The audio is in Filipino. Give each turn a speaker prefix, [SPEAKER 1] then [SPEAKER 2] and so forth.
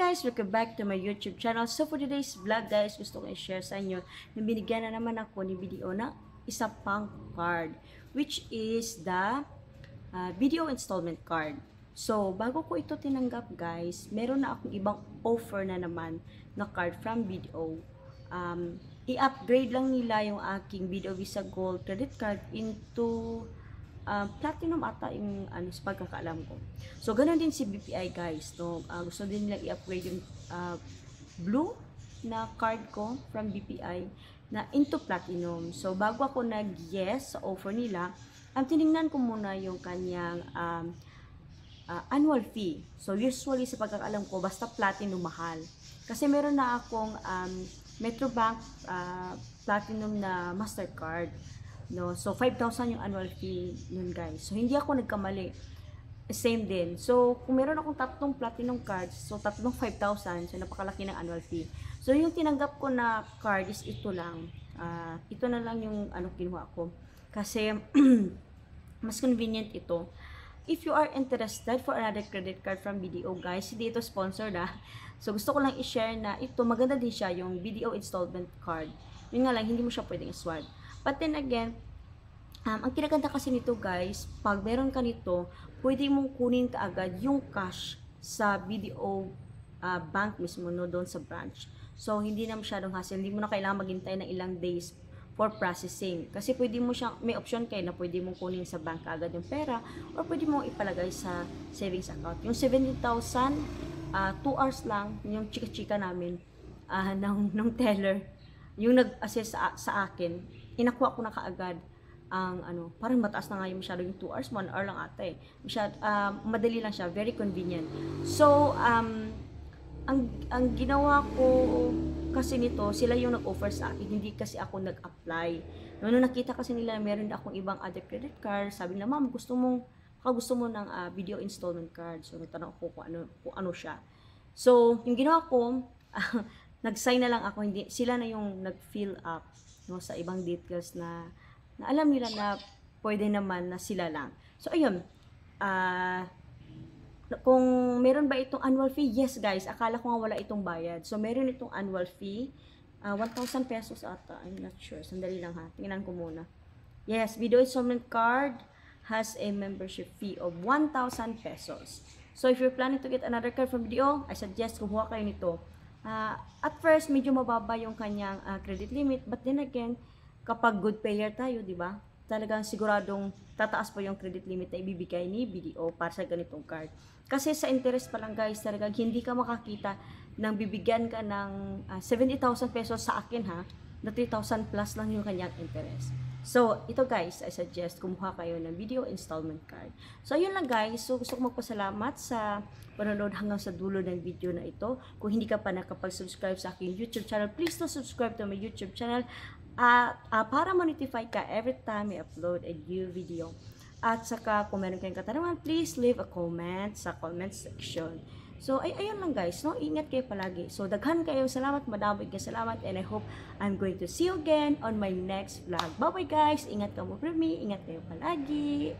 [SPEAKER 1] guys! Welcome back to my YouTube channel. So for today's vlog guys, gusto ko i-share sa inyo na binigyan na naman ako ni video na isa pang card, which is the video installment card. So bago ko ito tinanggap guys, meron na akong ibang offer na naman na card from video. I-upgrade lang nila yung aking Video Visa Gold credit card into platinum ata yung sa pagkakaalam ko. So ganoon din si BPI guys, no. Gusto din nila i-upgrade yung blue na card ko from BPI na into platinum. So bago ako nag-yes sa offer nila, tinignan ko muna yung kanyang annual fee. So usually sa pagkakaalam ko, basta platinum mahal. Kasi meron na akong Metrobank platinum na Mastercard. No, so 5,000 yung annual fee nun guys. So hindi ako nagkamali. Same din. So kung meron akong tatlong platinum cards, so tatlong 5,000, so napakalaki ng annual fee. So yung tinanggap ko na card is ito lang. Ito na lang yung kinuha ko. Kasi mas convenient ito. If you are interested for another credit card from BDO guys, hindi ito sponsored So gusto ko lang i-share na ito, maganda din siya yung BDO installment card. Yun nga lang, hindi mo siya pwedeng i-swipe. But then again, ang kinaganda kasi nito guys, pag meron ka nito, pwede mong kunin kaagad yung cash sa BDO bank mismo, no, doon sa branch. So hindi na masyadong hassle, hindi mo na kailangan maghintay ng ilang days for processing. Kasi pwede mo siya, may option kayo na pwede mong kunin sa bank kaagad yung pera, or pwede mong ipalagay sa savings account. Yung 70,000, 2 hours lang, yung chika-chika namin ng teller, yung nag-assess sa akin, inakuha ko na kaagad ang parang mataas na nga yung masyado yung 2 hours, 1 hour lang ata eh. Madali lang siya, very convenient. So, ang ginawa ko kasi nito, sila yung nag-offer sa akin, hindi kasi ako nag-apply. Nung nakita kasi nila meron akong ibang other credit card, sabi nila, ma'am, gusto mo ng video installment card. So, nagtanong ako kung ano siya. So, yung ginawa ko, nag-sign na lang ako, hindi sila na yung nag-fill up, no, sa ibang details na alam nila na pwede naman na sila lang. So ayun, kung meron ba itong annual fee, yes guys, akala ko nga wala itong bayad. So meron itong annual fee, 1,000 pesos ata, I'm not sure, sandali lang ha, tingnan ko muna. Yes, video installment card has a membership fee of 1,000 pesos. So if you're planning to get another card from video, I suggest kumuha kayo nito. At first, medyo mababa yung kanyang credit limit, but then again, kapag good payer tayo, di ba? Talagang siguradong tataas pa yung credit limit na ibibigay ni BDO para sa ganitong card. Kasi sa interest pa lang guys, talagang hindi ka makakita nang bibigyan ka ng 70,000 pesos sa akin na 3,000 plus lang yung kanyang interest. So, ito guys, I suggest kumuha kayo ng video installment card. So, ayun lang guys. So, gusto ko magpasalamat sa panonood hanggang sa dulo ng video na ito. Kung hindi ka pa nakapag-subscribe sa aking YouTube channel, please do subscribe to my YouTube channel para ma-notify ka every time I upload a new video. At saka, kung meron kayong katanungan, please leave a comment sa comment section. So, ayun lang guys, no? Ingat kayo palagi. So, daghan kayo. Salamat, madami kayo. Salamat. And I hope I'm going to see you again on my next vlog. Bye-bye guys. Ingat ka mo for me. Ingat kayo palagi.